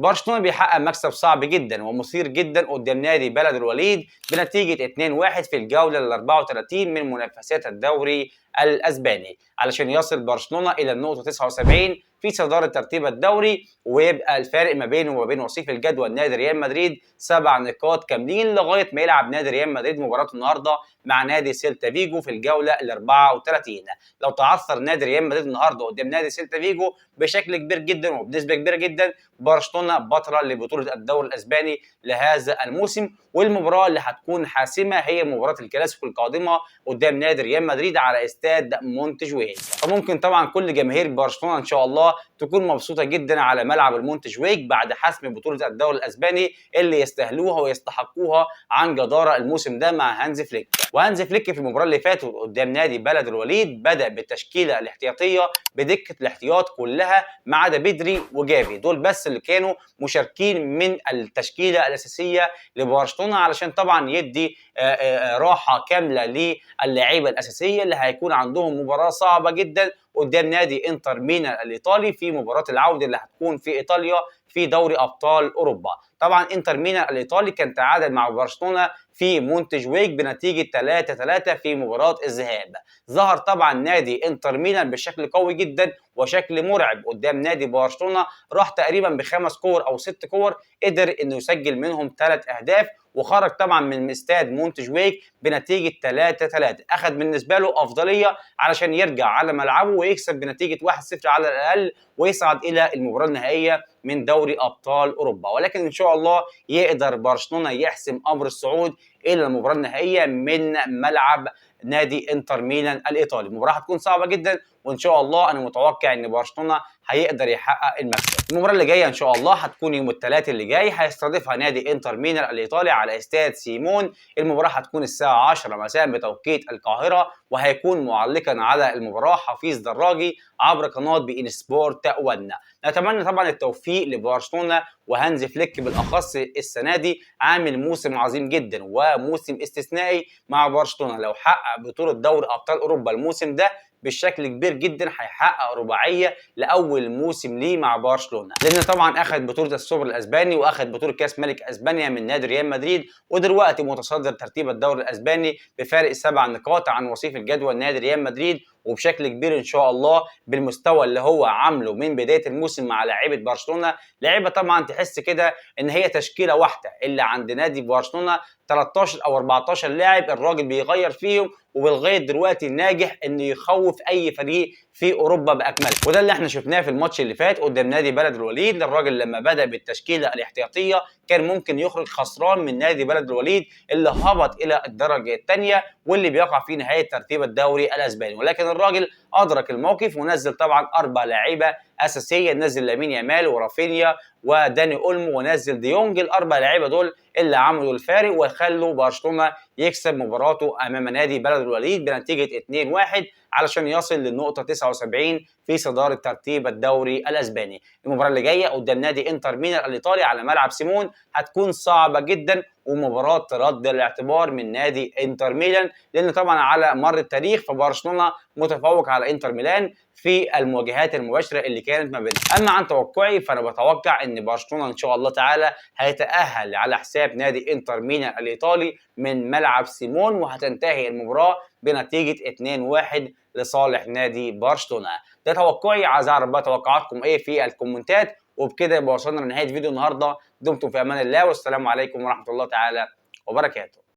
برشلونة بيحقق مكسب صعب جدا ومثير جدا قدام نادي بلد الوليد بنتيجة 2-1 في الجولة ال 34 من منافسات الدوري الاسباني، علشان يصل برشلونة الى النقطة 79 في صدارة ترتيب الدوري، ويبقى الفارق ما بينه وما بين وصيف الجدول نادي ريال مدريد 7 نقاط كاملين لغاية ما يلعب نادي ريال مدريد مباراته النهارده مع نادي سيلتا فيجو في الجولة ال 34. لو تعثر نادي ريال مدريد النهارده قدام نادي سيلتا فيجو بشكل كبير جدا وبنسبة كبيرة جدا، برشلونة بطلة لبطولة الدوري الاسباني لهذا الموسم، والمباراة اللي هتكون حاسمة هي مباراة الكلاسيكو القادمة قدام نادي ريال مدريد على استاد مونتجويك. فممكن طبعا كل جماهير برشلونة ان شاء الله تكون مبسوطة جدا على ملعب المونتجويك بعد حسم بطولة الدوري الاسباني اللي يستاهلوها ويستحقوها عن جدارة الموسم ده مع هانز فليك. وهانز فليك في المباراة اللي فاتت قدام نادي بلد الوليد بدأ بالتشكيلة الاحتياطية بدكة الاحتياط كلها ما عدا بدري وجافي، دول بس اللي كانوا مشاركين من التشكيلة الأساسية لبرشلونة علشان طبعا يدي راحة كاملة للاعيبة الأساسية اللي هيكون عندهم مباراة صعبة جدا قدام نادي انتر ميلان الإيطالي في مباراة العودة اللي هتكون في إيطاليا في دوري أبطال أوروبا. طبعا انتر ميلان الإيطالي كان تعادل مع برشلونة في مونتجويك بنتيجة 3-3 في مباراة الذهاب. ظهر طبعا نادي انتر ميلان بشكل قوي جدا وشكل مرعب قدام نادي برشلونة، راح تقريبا ب5 كور او 6 كور قدر انه يسجل منهم 3 اهداف، وخرج طبعا من استاد مونتجويك بنتيجه 3-3. اخذ بالنسبه له افضليه علشان يرجع على ملعبه ويكسب بنتيجه 1-0 على الاقل ويصعد الى المباراه النهائيه من دوري ابطال اوروبا. ولكن ان شاء الله يقدر برشلونه يحسم امر الصعود الى المباراه النهائيه من ملعب نادي انتر ميلان الايطالي. المباراه هتكون صعبه جدا وان شاء الله انا متوقع ان برشلونه هيقدر يحقق المكسب. المباراه اللي جايه ان شاء الله هتكون يوم الثلاث اللي جاي، هيستضيفها نادي انتر ميلان الايطالي على استاد سيمون. المباراه هتكون الساعه 10 مساء بتوقيت القاهره، وهيكون معلقا على المباراه حفيظ دراجي عبر قناه بي ان سبورت 1. نتمنى طبعا التوفيق لبرشلونه وهانز فليك بالاخص السنه دي، عامل موسم عظيم جدا وموسم استثنائي مع برشلونه. لو حقق بطوله دوري ابطال اوروبا الموسم ده بالشكل كبير جدا هيحقق رباعيه لاول موسم ليه مع برشلونه، لان طبعا اخذ بطوله السوبر الاسباني واخذ بطوله كاس ملك اسبانيا من نادي ريال مدريد، ودلوقتي متصدر ترتيب الدوري الاسباني بفارق 7 نقاط عن وصيف الجدول نادي ريال مدريد. وبشكل كبير ان شاء الله بالمستوى اللي هو عامله من بدايه الموسم مع لاعيبه برشلونه، لاعيبه طبعا تحس كده ان هي تشكيله واحده اللي عند نادي برشلونه 13 او 14 لاعب الراجل بيغير فيهم، ولغايه دلوقتي ناجح انه يخوف اي فريق في اوروبا باكمله. وده اللي احنا شفناه في الماتش اللي فات قدام نادي بلد الوليد. الراجل لما بدا بالتشكيله الاحتياطيه كان ممكن يخرج خسران من نادي بلد الوليد اللي هبط الى الدرجه الثانيه واللي بيقع في نهايه ترتيب الدوري الاسباني، ولكن الراجل ادرك الموقف ونزل طبعا 4 لاعيبه اساسيه، نزل لامين يامال ورافينيا وداني اولمو ونزل ديونج. ال4 لاعيبه دول اللي عملوا الفارق وخلوا برشلونه يكسب مباراته امام نادي بلد الوليد بنتيجه 2-1 علشان يصل للنقطه 79 في صداره ترتيب الدوري الاسباني. المباراه اللي جايه قدام نادي انتر ميلان الايطالي على ملعب سيمون هتكون صعبه جدا ومباراه رد الاعتبار من نادي انتر ميلان، لان طبعا على مر التاريخ فبرشلونه متفوق على انتر ميلان في المواجهات المباشره اللي كانت ما بينهم. اما عن توقعي فانا بتوقع ان برشلونه ان شاء الله تعالى هيتاهل على حساب نادي انتر ميلان الايطالي من ملعب سيمون، وهتنتهي المباراه بنتيجه 2-1 لصالح نادي برشلونه. ده توقعي، عايز اعرف بقى توقعاتكم ايه في الكومنتات. وبكده يبقى وصلنا لنهايه فيديو النهارده. دمتم في امان الله والسلام عليكم ورحمه الله تعالى وبركاته.